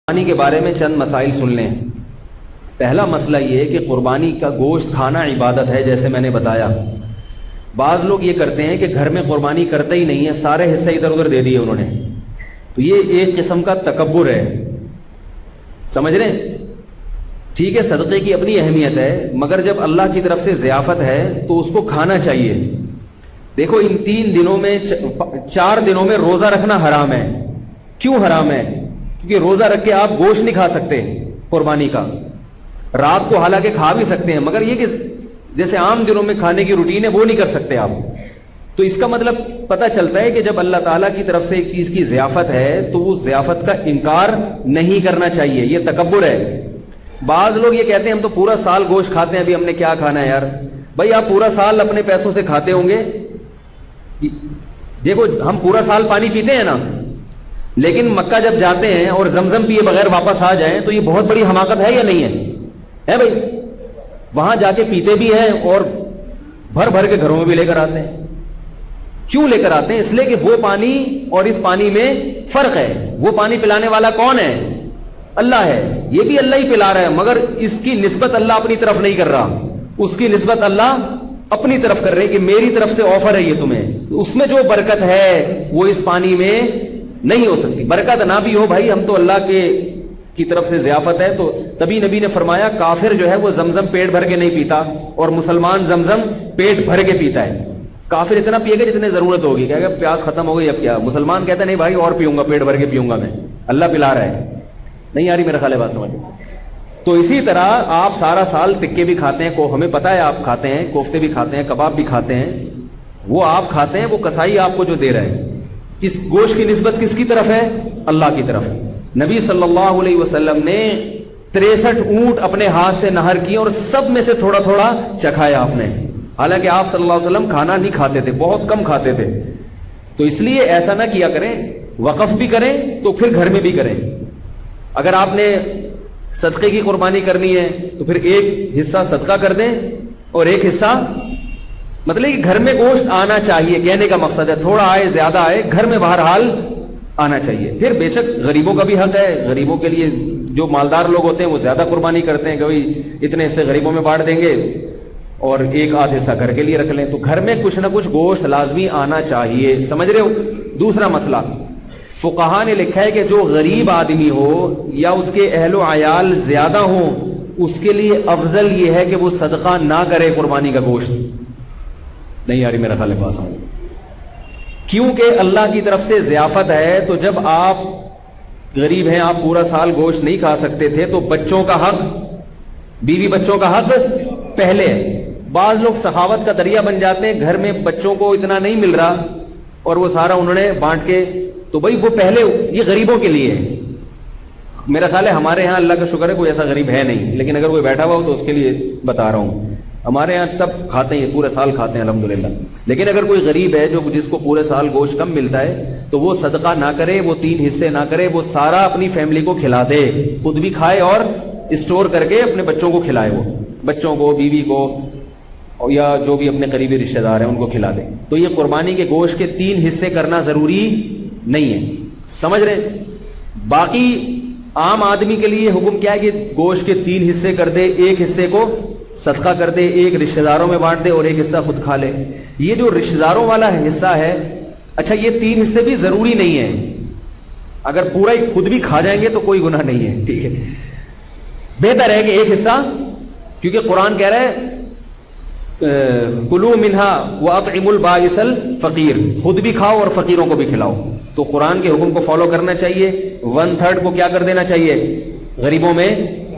قربانی کے بارے میں چند مسائل سن لیں۔ پہلا مسئلہ یہ ہے کہ قربانی کا گوشت کھانا عبادت ہے، جیسے میں نے بتایا۔ بعض لوگ یہ کرتے ہیں کہ گھر میں قربانی کرتے ہی نہیں ہے، سارے حصے ادھر ادھر دے دیے انہوں نے، تو یہ ایک قسم کا تکبر ہے، سمجھ رہے ہیں؟ ٹھیک ہے، صدقے کی اپنی اہمیت ہے، مگر جب اللہ کی طرف سے ضیافت ہے تو اس کو کھانا چاہیے۔ دیکھو ان 3 دنوں میں 4 دنوں میں روزہ رکھنا حرام ہے۔ کیوں حرام ہے؟ کیونکہ روزہ رکھ کے آپ گوشت نہیں کھا سکتے قربانی کا، رات کو حالانکہ کھا بھی سکتے ہیں، مگر یہ کہ جیسے عام دنوں میں کھانے کی روٹین ہے وہ نہیں کر سکتے آپ۔ تو اس کا مطلب پتہ چلتا ہے کہ جب اللہ تعالیٰ کی طرف سے ایک چیز کی ضیافت ہے تو اس ضیافت کا انکار نہیں کرنا چاہیے، یہ تکبر ہے۔ بعض لوگ یہ کہتے ہیں ہم تو پورا سال گوشت کھاتے ہیں، ابھی ہم نے کیا کھانا ہے یار؟ بھائی آپ پورا سال اپنے پیسوں سے کھاتے ہوں گے، دیکھو ہم پورا سال پانی پیتے ہیں نا، لیکن مکہ جب جاتے ہیں اور زمزم پیے بغیر واپس آ جائیں تو یہ بہت بڑی حماقت ہے یا نہیں ہے بھائی؟ وہاں جا کے پیتے بھی ہیں اور بھر بھر کے گھروں میں بھی لے کر آتے ہیں۔ کیوں لے کر آتے ہیں؟ اس لیے کہ وہ پانی اور اس پانی میں فرق ہے۔ وہ پانی پلانے والا کون ہے؟ اللہ ہے، یہ بھی اللہ ہی پلا رہا ہے، مگر اس کی نسبت اللہ اپنی طرف نہیں کر رہا، اس کی نسبت اللہ اپنی طرف کر رہے کہ میری طرف سے آفر ہے یہ تمہیں، اس میں جو برکت ہے وہ اس پانی میں نہیں ہو سکتی۔ برکت نہ بھی ہو بھائی، ہم تو اللہ کی طرف سے ضیافت ہے، تو تبھی نبی نے فرمایا کافر جو ہے وہ زمزم پیٹ بھر کے نہیں پیتا اور مسلمان زمزم پیٹ بھر کے پیتا ہے۔ کافر اتنا پیے گا جتنے ضرورت ہوگی، کہے گا پیاس ختم ہو گئی اب کیا، مسلمان کہتا ہے نہیں بھائی اور پیوں گا، پیٹ بھر کے پیوں گا میں، اللہ پلا رہا ہے۔ نہیں آ رہی میرا خیال ہے بات سمجھ؟ تو اسی طرح آپ سارا سال تکے بھی کھاتے ہیں، ہمیں پتا ہے آپ کھاتے ہیں، کوفتے بھی کھاتے ہیں، کباب بھی کھاتے ہیں، وہ آپ کھاتے ہیں، وہ کسائی آپ کو جو دے رہے ہیں، اس گوشت کی نسبت کس کی طرف ہے؟ اللہ کی طرف۔ نبی صلی اللہ علیہ وسلم نے 63 اونٹ اپنے ہاتھ سے نہر کیے اور سب میں سے تھوڑا تھوڑا چکھایا آپ نے، حالانکہ آپ صلی اللہ علیہ وسلم کھانا نہیں کھاتے تھے، بہت کم کھاتے تھے۔ تو اس لیے ایسا نہ کیا کریں، وقف بھی کریں تو پھر گھر میں بھی کریں۔ اگر آپ نے صدقے کی قربانی کرنی ہے تو پھر ایک حصہ صدقہ کر دیں اور ایک حصہ، مطلب کہ گھر میں گوشت آنا چاہیے، کہنے کا مقصد ہے تھوڑا آئے زیادہ آئے، گھر میں بہرحال آنا چاہیے۔ پھر بے شک غریبوں کا بھی حق ہے، غریبوں کے لیے جو مالدار لوگ ہوتے ہیں وہ زیادہ قربانی کرتے ہیں کہ بھائی اتنے حصے غریبوں میں بانٹ دیں گے اور ایک آدھ حصہ گھر کے لیے رکھ لیں، تو گھر میں کچھ نہ کچھ گوشت لازمی آنا چاہیے، سمجھ رہے ہو؟ دوسرا مسئلہ، فقہا نے لکھا ہے کہ جو غریب آدمی ہو یا اس کے اہل و عیال زیادہ ہوں، اس کے لیے افضل یہ ہے کہ وہ صدقہ نہ کرے قربانی کا گوشت۔ نہیں آ رہی میرا خیال ہے بات سمجھ؟ کیونکہ اللہ کی طرف سے ضیافت ہے، تو جب آپ غریب ہیں، آپ پورا سال گوشت نہیں کھا سکتے تھے، تو بچوں کا حق، بیوی بچوں کا حق پہلے ہے۔ بعض لوگ سخاوت کا دریا بن جاتے ہیں، گھر میں بچوں کو اتنا نہیں مل رہا اور وہ سارا انہوں نے بانٹ کے، تو بھائی وہ پہلے، یہ غریبوں کے لیے ہے۔ میرا خیال ہے ہمارے ہاں اللہ کا شکر ہے کوئی ایسا غریب ہے نہیں، لیکن اگر کوئی بیٹھا ہوا ہو تو اس کے لیے بتا رہا ہوں۔ ہمارے ہاں سب کھاتے ہیں، پورے سال کھاتے ہیں الحمدللہ، لیکن اگر کوئی غریب ہے جو جس کو پورے سال گوشت کم ملتا ہے تو وہ صدقہ نہ کرے، وہ 3 حصے نہ کرے، وہ سارا اپنی فیملی کو کھلا دے، خود بھی کھائے اور اسٹور کر کے اپنے بچوں کو کھلائے، وہ بچوں کو، بیوی کو، یا جو بھی اپنے قریبی رشتہ دار ہیں ان کو کھلا دے۔ تو یہ قربانی کے گوشت کے 3 حصے کرنا ضروری نہیں ہے، سمجھ رہے؟ باقی عام آدمی کے لیے حکم کیا ہے کہ گوشت کے 3 حصے کر دے، ایک حصے کو صدقہ کر دے، ایک رشتہ داروں میں بانٹ دے اور ایک حصہ خود کھا لے۔ یہ جو رشتہ داروں والا حصہ ہے، اچھا یہ 3 حصے بھی ضروری نہیں ہے، اگر پورا ہی خود بھی کھا جائیں گے تو کوئی گناہ نہیں ہے، ٹھیک ہے؟ بہتر ہے کہ ایک حصہ، کیونکہ قرآن کہہ رہا ہے کلوا منہا واطعموا البائس الفقیر، خود بھی کھاؤ اور فقیروں کو بھی کھلاؤ۔ تو قرآن کے حکم کو فالو کرنا چاہیے، 1/3 کو کیا کر دینا چاہیے؟ غریبوں میں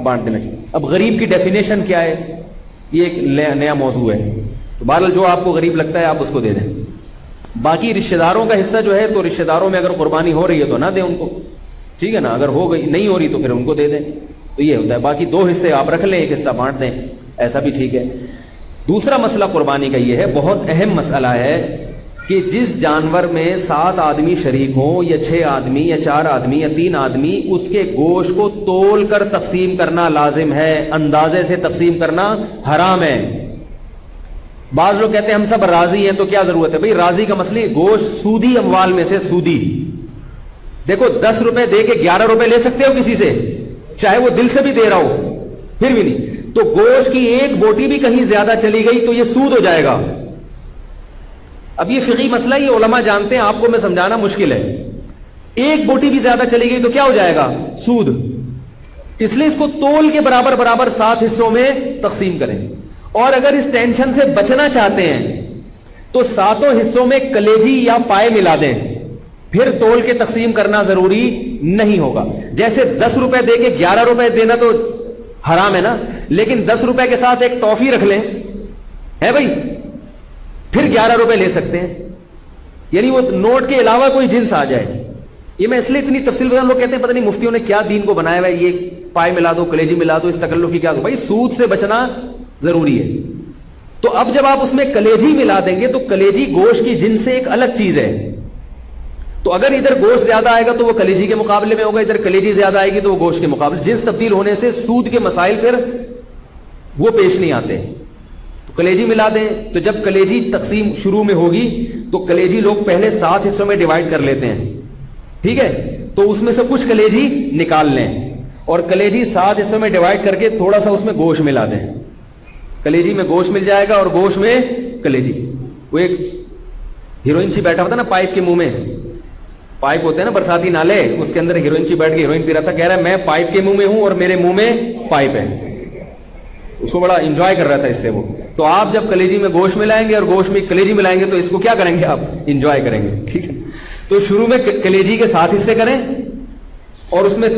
بانٹ دینا چاہیے۔ اب غریب کی ڈیفینیشن کیا ہے؟ یہ ایک نیا موضوع ہے، تو بہرحال جو آپ کو غریب لگتا ہے آپ اس کو دے دیں۔ باقی رشتہ داروں کا حصہ جو ہے، تو رشتہ داروں میں اگر قربانی ہو رہی ہے تو نہ دیں ان کو، ٹھیک ہے نا؟ اگر ہو گئی نہیں ہو رہی تو پھر ان کو دے دیں، تو یہ ہوتا ہے۔ باقی 2 حصے آپ رکھ لیں، ایک حصہ بانٹ دیں، ایسا بھی ٹھیک ہے۔ دوسرا مسئلہ قربانی کا یہ ہے، بہت اہم مسئلہ ہے، کہ جس جانور میں 7 آدمی شریک ہوں یا 6 آدمی یا 4 آدمی یا 3 آدمی، اس کے گوشت کو تول کر تقسیم کرنا لازم ہے، اندازے سے تقسیم کرنا حرام ہے۔ بعض لوگ کہتے ہیں ہم سب راضی ہیں تو کیا ضرورت ہے؟ بھئی راضی کا مسئلہ، گوشت سودی اموال میں سے، سودی دیکھو 10 روپے دے کے 11 روپے لے سکتے ہو کسی سے, چاہے وہ دل سے بھی دے رہا ہو, پھر بھی نہیں. تو گوشت کی ایک بوٹی بھی کہیں زیادہ چلی گئی تو یہ سود ہو جائے گا. اب یہ فقہی مسئلہ یہ علماء جانتے ہیں, آپ کو میں سمجھانا مشکل ہے. ایک بوٹی بھی زیادہ چلی گئی تو کیا ہو جائے گا؟ سود. اس لیے اس کو تول کے برابر برابر 7 حصوں میں تقسیم کریں. اور اگر اس ٹینشن سے بچنا چاہتے ہیں تو 7 حصوں میں کلیجی یا پائے ملا دیں, پھر تول کے تقسیم کرنا ضروری نہیں ہوگا. جیسے 10 روپے دے کے 11 روپے دینا تو حرام ہے نا, لیکن 10 روپے کے ساتھ ایک ٹافی رکھ لیں, ہے بھائی, پھر 11 روپے لے سکتے ہیں. یعنی وہ نوٹ کے علاوہ کوئی جنس آ جائے. یہ میں اس لیے اتنی تفصیل بتا, لوگ کہتے ہیں پتہ نہیں مفتیوں نے کیا دین کو بنایا ہوا ہے, یہ پائے ملا دو, کلیجی ملا دو, اس تکلف کی کیا دو. بھائی سود سے بچنا ضروری ہے. تو اب جب آپ اس میں کلیجی ملا دیں گے تو کلیجی گوشت کی جنس سے ایک الگ چیز ہے. تو اگر ادھر گوشت زیادہ آئے گا تو وہ کلیجی کے مقابلے میں ہوگا, ادھر کلیجی زیادہ آئے گی تو وہ گوشت کے مقابلے. جنس تبدیل ہونے سے سود کے مسائل پھر وہ پیش نہیں آتے. تو کلیجی ملا دیں. تو جب کلیجی تقسیم شروع میں ہوگی تو کلیجی لوگ پہلے 7 حصوں میں ڈیوائڈ کر لیتے ہیں, ٹھیک ہے. تو اس میں سے کچھ کلیجی نکال لیں اور کلیجی 7 حصوں میں ڈیوائڈ کر کے تھوڑا سا اس میں گوشت ملا دیں. کلیجی میں گوشت مل جائے گا اور گوشت میں کلیجی. وہ ایک ہیروئن سی بیٹھا ہوتا نا پائپ کے منہ میں, پائپ ہوتے ہیں نا برساتی نالے, اس کے اندر ہیروئن سی بیٹھ کے ہیروئن پی رہا تھا, کہہ رہا ہے میں پائپ کے منہ میں ہوں اور میرے منہ میں پائپ ہے. اس کو بڑا انجوائے کر رہا تھا اس سے وہ. تو آپ جب کلیجی میں گوشت ملائیں گے اور گوشت میں کلیجی ملائیں گے تو اس کو کیا کریں گے آپ؟ انجوائے کریں گے, ٹھیک ہے. تو شروع میں کلیجی کے 7 حصے کریں اور اس میں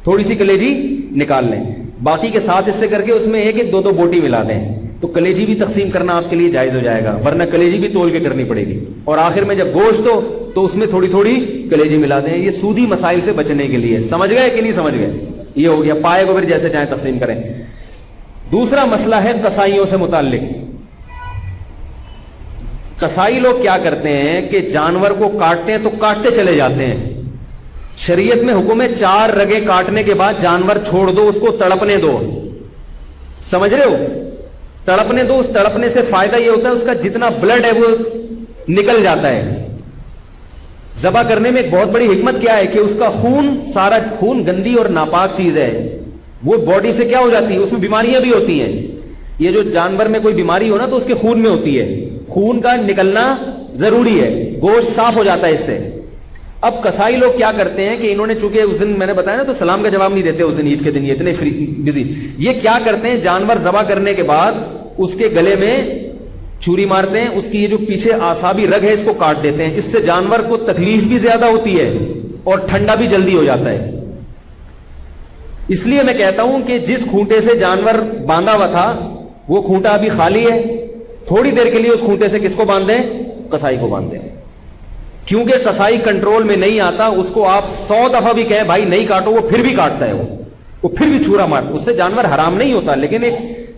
تھوڑی سی کلیجی نکال لیں, باقی کے 7 حصے کر کے اس میں 1-2 بوٹی ملا دیں. تو کلیجی بھی تقسیم کرنا آپ کے لیے جائز ہو جائے گا, ورنہ کلیجی بھی تول کے کرنی پڑے گی. اور آخر میں جب گوشت ہو تو اس میں تھوڑی تھوڑی کلیجی ملا دیں. یہ سودی مسائل سے بچنے کے لیے. سمجھ گئے کہ نہیں سمجھ گئے؟ یہ ہو گیا. پائے کو پھر جیسے چاہیں تقسیم کریں. دوسرا مسئلہ ہے قصائیوں سے متعلق. قصائی لوگ کیا کرتے ہیں کہ جانور کو کاٹتے ہیں تو کاٹتے چلے جاتے ہیں. شریعت میں حکم ہے 4 رگیں کاٹنے کے بعد جانور چھوڑ دو, اس کو تڑپنے دو. سمجھ رہے ہو؟ تڑپنے دو. اس تڑپنے سے فائدہ یہ ہوتا ہے اس کا جتنا بلڈ ہے وہ نکل جاتا ہے. ذبح کرنے میں ایک بہت بڑی حکمت کیا ہے کہ اس کا خون, سارا خون گندی اور ناپاک چیز ہے, وہ باڈی سے کیا ہو جاتی ہے, اس میں بیماریاں بھی ہوتی ہیں. یہ جو جانور میں کوئی بیماری ہو نا تو اس کے خون میں ہوتی ہے, خون کا نکلنا ضروری ہے, گوشت صاف ہو جاتا ہے اس سے. اب قصائی لوگ کیا کرتے ہیں کہ انہوں نے چونکہ اس دن میں نے بتایا نا تو سلام کا جواب نہیں دیتے اس دن, عید کے دن, یہ اتنے بزی. یہ کیا کرتے ہیں, جانور ذبح کرنے کے بعد اس کے گلے میں چھری مارتے ہیں, اس کی یہ جو پیچھے اعصابی رگ ہے اس کو کاٹ دیتے ہیں. اس سے جانور کو تکلیف بھی زیادہ ہوتی ہے اور ٹھنڈا بھی جلدی ہو جاتا ہے. اس لیے میں کہتا ہوں کہ جس کھونٹے سے جانور باندھا ہوا تھا وہ کھونٹا ابھی خالی ہے, تھوڑی دیر کے لیے اس کھونٹے سے کس کو باندھ دیں؟ قصائی کو باندھ دیں. کیونکہ قصائی کنٹرول میں نہیں آتا, اس کو آپ 100 دفعہ بھی کہیں بھائی نہیں کاٹو, وہ پھر بھی کاٹتا ہے, وہ پھر بھی چھرا مارتا. اس سے جانور حرام نہیں ہوتا, لیکن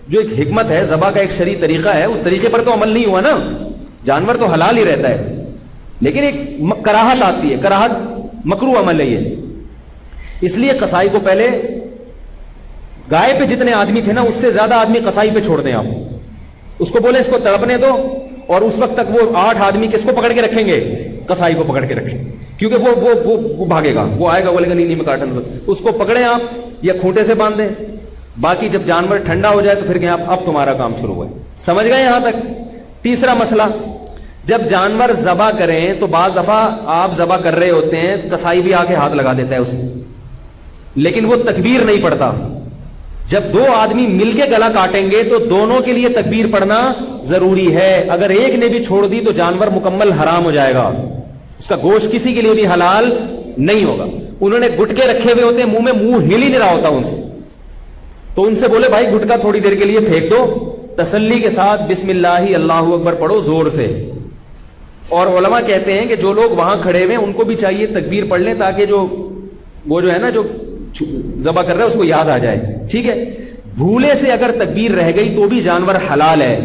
جو ایک حکمت ہے, ذبح کا ایک شرعی طریقہ ہے, اس طریقے پر تو عمل نہیں ہوا نا. جانور تو حلال ہی رہتا ہے, لیکن ایک کراہت آتی ہے, کراہت مکروہ عمل ہے یہ. اس لیے قصائی کو پہلے گائے پہ جتنے آدمی تھے نا اس سے زیادہ آدمی قصائی پہ چھوڑ دیں آپ. اس کو بولے اس کو تڑپنے دو, اور اس وقت تک وہ 8 آدمی کس کو پکڑ کے رکھیں گے؟ قصائی کو پکڑ کے رکھیں, کیونکہ وہ بھاگے گا, وہ آئے گا بولے گا نہیں میں کاٹن دو. اس کو پکڑیں آپ یا کھوٹے سے باندھ دیں. باقی جب جانور ٹھنڈا ہو جائے تو پھر کہیں آپ اب تمہارا کام شروع ہوا ہے. سمجھ گئے یہاں تک؟ تیسرا مسئلہ, جب جانور ذبح کریں تو بعض دفعہ آپ ذبح کر رہے ہوتے ہیں, قصائی بھی آ کے ہاتھ لگا دیتا ہے اسے, لیکن وہ تکبیر نہیں پڑتا. جب 2 آدمی مل کے گلا کاٹیں گے تو دونوں کے لیے تکبیر پڑھنا ضروری ہے. اگر ایک نے بھی چھوڑ دی تو جانور مکمل حرام ہو جائے گا, اس کا گوشت کسی کے لیے بھی حلال نہیں ہوگا. انہوں نے گٹکے رکھے ہوئے ہوتے ہیں, منہ میں منہ ہل ہی نہیں رہا ہوتا ان سے, تو ان سے بولے بھائی گٹکا تھوڑی دیر کے لیے پھینک دو, تسلی کے ساتھ بسم اللہ اللہ اکبر پڑھو زور سے. اور علماء کہتے ہیں کہ جو لوگ وہاں کھڑے ہوئے ان کو بھی چاہیے تکبیر پڑھ لیں, تاکہ وہ جو ہے نا جو ذبح کر رہا ہے اس کو یاد آ جائے. ٹھیک ہے, بھولے سے اگر تکبیر رہ گئی تو بھی جانور حلال ہے,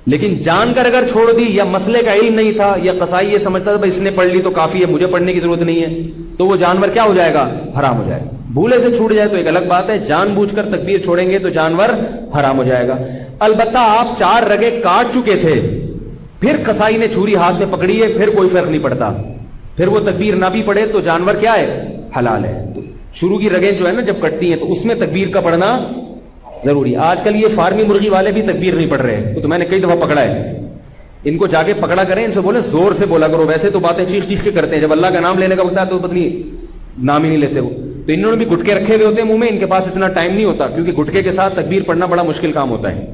لیکن جان کر اگر چھوڑ دی یا مسئلے کا علم نہیں تھا یا قصائی یہ سمجھتا تھا اس نے پڑھ لی تو کافی ہے, مجھے پڑھنے کی ضرورت نہیں ہے, تو وہ جانور کیا ہو جائے گا؟ حرام ہو جائے گا. بھولے سے چھوٹ جائے تو ایک الگ بات ہے, جان بوجھ کر تکبیر چھوڑیں گے تو جانور حرام ہو جائے گا. البتہ آپ 4 رگیں کاٹ چکے تھے, پھر قصائی نے چھری ہاتھ میں پکڑی ہے, پھر کوئی فرق نہیں پڑتا. پھر وہ تکبیر نہ بھی پڑھے تو جانور کیا ہے؟ حلال ہے. تو شروع کی رگیں جو ہے نا جب کٹتی ہیں تو اس میں تکبیر کا پڑھنا ضروری. آج کل یہ فارمی مرغی والے بھی تکبیر نہیں پڑھ رہے ہیں, تو میں نے کئی دفعہ پکڑا ہے. ان کو جا کے پکڑا کریں, ان سے بولے زور سے بولا کرو. ویسے تو باتیں چیخ چیخ کے کرتے ہیں, جب اللہ کا نام لینے کا وقت ہے تو پتنی نام ہی نہیں لیتے وہ. تو انہوں نے بھی گٹکے رکھے ہوئے ہوتے ہیں منہ میں, ان کے پاس اتنا ٹائم نہیں ہوتا کیونکہ گٹکے کے ساتھ تکبیر پڑھنا بڑا مشکل کام ہوتا ہے.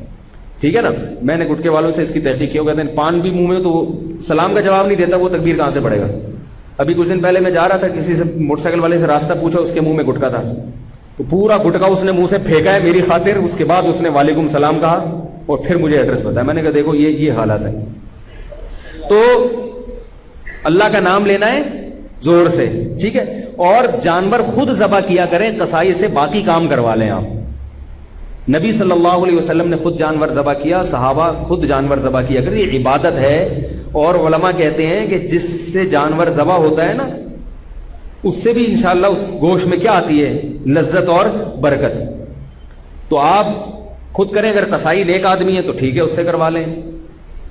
ٹھیک ہے نا, میں نے گٹکے والوں سے اس کی تحقیق کی, کہتے ہیں پان بھی منہ میں تو وہ سلام کا جواب نہیں دیتا, وہ تکبیر کہاں سے پڑھے گا. ابھی کچھ دن پہلے میں جا رہا تھا, کسی سے موٹر سائیکل والے سے راستہ پوچھا, اس کے منہ میں گٹکا تھا, تو پورا گٹکا اس نے منہ سے پھینکا ہے میری خاطر. اس کے بعد اس نے وعلیکم السلام کہا اور پھر مجھے ایڈریس بتایا. میں نے کہا دیکھو یہ حالت ہے. تو اللہ کا نام لینا ہے زور سے, ٹھیک ہے. اور جانور خود ذبح کیا کریں, قصائی سے باقی کام کروا لیں آپ. نبی صلی اللہ علیہ وسلم نے خود جانور ذبح کیا, صحابہ خود جانور ذبح کیا کریں. یہ عبادت ہے. اور علماء کہتے ہیں کہ جس سے جانور ذبح ہوتا ہے نا, اس سے بھی انشاءاللہ اس گوشت میں کیا آتی ہے؟ لذت اور برکت. تو آپ خود کریں. اگر قصائی نیک آدمی ہے تو ٹھیک ہے, اس سے کروا لیں.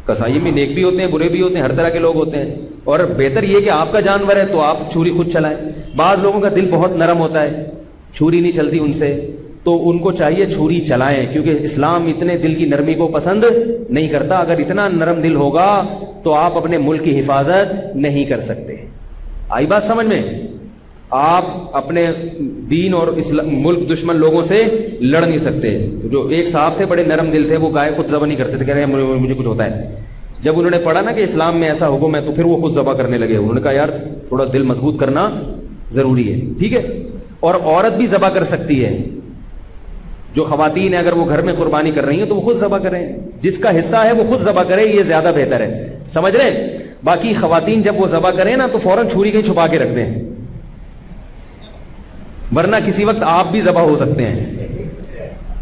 قصائی میں نیک بھی ہوتے ہیں, برے بھی ہوتے ہیں, ہر طرح کے لوگ ہوتے ہیں. اور بہتر یہ کہ آپ کا جانور ہے تو آپ چھری خود چلائیں. بعض لوگوں کا دل بہت نرم ہوتا ہے, چھری نہیں چلتی ان سے, تو ان کو چاہیے چھری چلائیں, کیونکہ اسلام اتنے دل کی نرمی کو پسند نہیں کرتا. اگر اتنا نرم دل ہوگا تو آپ اپنے ملک کی حفاظت نہیں کر سکتے. آئی بات سمجھ میں؟ آپ اپنے دین اور ملک دشمن لوگوں سے لڑ نہیں سکتے. جو ایک صاحب تھے بڑے نرم دل تھے, وہ گائے خود ذبح نہیں کرتے تھے, کہہ رہے ہیں مجھے کچھ ہوتا ہے. جب انہوں نے پڑھا نا کہ اسلام میں ایسا حکم ہے تو پھر وہ خود ذبح کرنے لگے. انہوں نے کہا یار تھوڑا دل مضبوط کرنا ضروری ہے. ٹھیک ہے. اور عورت بھی ذبح کر سکتی ہے. جو خواتین ہیں اگر وہ گھر میں قربانی کر رہی ہیں تو وہ خود ذبح کریں. جس کا حصہ ہے وہ خود ذبح کرے, یہ زیادہ بہتر ہے. سمجھ رہے؟ باقی خواتین جب وہ ذبح کریں نا تو فوراً چھری کہیں چھپا کے رکھ دیں, ورنہ کسی وقت آپ بھی ذبح ہو سکتے ہیں.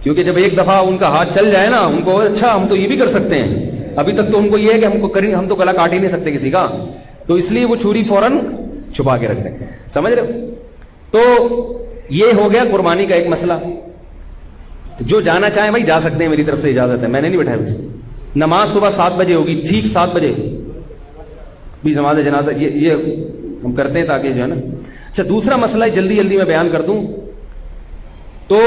کیونکہ جب ایک دفعہ ان کا ہاتھ چل جائے نا, ان کو اچھا ہم تو یہ بھی کر سکتے ہیں. ابھی تک تو ان کو یہ ہے کہ ہم تو گلا کاٹ ہی نہیں سکتے کسی کا, تو اس لیے وہ چھری فوراً چھپا کے رکھ دیں. سمجھ رہے ہو؟ تو یہ ہو گیا قربانی کا ایک مسئلہ. جو جانا چاہیں بھائی جا سکتے ہیں, میری طرف سے اجازت ہے, میں نے نہیں بٹھایا. نماز صبح 7 بجے ہوگی, ٹھیک 7 بجے بھی نماز جنازہ یہ ہم کرتے ہیں تاکہ جو ہے نا. اچھا دوسرا مسئلہ جلدی میں بیان کر دوں. تو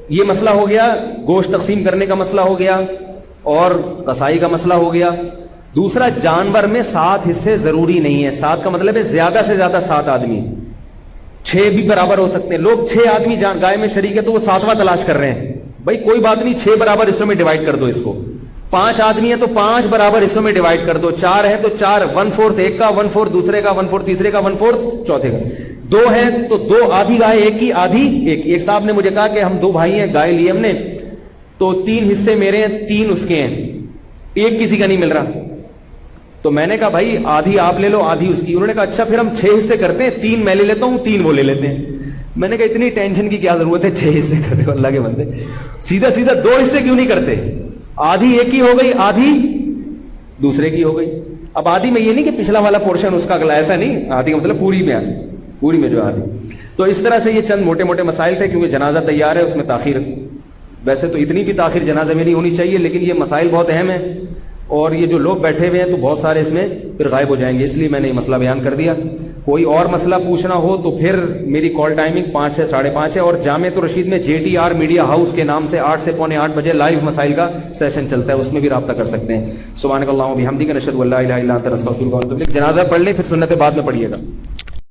یہ مسئلہ ہو گیا, گوشت تقسیم کرنے کا مسئلہ ہو گیا, اور قصائی کا مسئلہ ہو گیا. دوسرا, جانور میں 7 حصے ضروری نہیں ہے. 7 کا مطلب ہے زیادہ سے زیادہ 7 آدمی, 6 بھی برابر ہو سکتے ہیں. لوگ 6 آدمی گائے میں شریک ہے تو وہ 7واں تلاش کر رہے ہیں. بھائی کوئی بات نہیں, 6 برابر حصوں میں ڈیوائڈ کر دو اس کو. 5 آدمی ہیں تو 5 برابر حصوں میں ڈیوائڈ کر دو. 4 ہیں تو 4, 1/4 ایک کا, 1/4 دوسرے کا, 1/4 تیسرے کا, 1/4 چوتھے کا. 2 ہیں تو 2 آدھی گائے ایک کی, آدھی ایک. ایک صاحب نے مجھے کہا کہ ہم 2 بھائی ہیں, گائے لی ہم نے, تو 3 حصے میرے ہیں, 3 اس کے ہیں, ایک کسی کا نہیں مل رہا. تو میں نے کہا بھائی آدھی آپ لے لو, آدھی اس کی. انہوں نے کہا اچھا پھر ہم 6 حصے کرتے ہیں, 3 میں لے لیتا ہوں, 3 وہ لے لیتے ہیں. میں نے کہا اتنی ٹینشن کی کیا ضرورت ہے, 6 حصے کر دو اللہ کے بندے. سیدھا 2 حصے کیوں نہیں کرتے؟ آدھی ایک کی ہو گئی, آدھی دوسرے کی ہو گئی. اب آدھی میں یہ نہیں کہ پچھلا والا پورشن اس کا اگلا, ایسا نہیں. آدھی کا مطلب پوری میں جو آدھی. تو اس طرح سے یہ چند موٹے موٹے مسائل تھے. کیونکہ جنازہ تیار ہے, اس میں تاخیر, ویسے تو اتنی بھی تاخیر جنازہ میں نہیں ہونی چاہیے, لیکن یہ مسائل بہت اہم ہیں, اور یہ جو لوگ بیٹھے ہوئے ہیں تو بہت سارے اس میں پھر غائب ہو جائیں گے, اس لیے میں نے یہ مسئلہ بیان کر دیا. کوئی اور مسئلہ پوچھنا ہو تو پھر میری کال ٹائمنگ 5 سے 5:30 ہے, اور جامعۃ الرشید میں JTR میڈیا ہاؤس کے نام سے 8 سے 7:45 بجے لائیو مسائل کا سیشن چلتا ہے, اس میں بھی رابطہ کر سکتے ہیں. سبحانک اللہم و بحمدک, نشہد ان لا الہ الا انت, نستغفرک و نتوب الیک. جنازہ پڑھ لیں, پھر سنت بعد میں پڑھیے گا.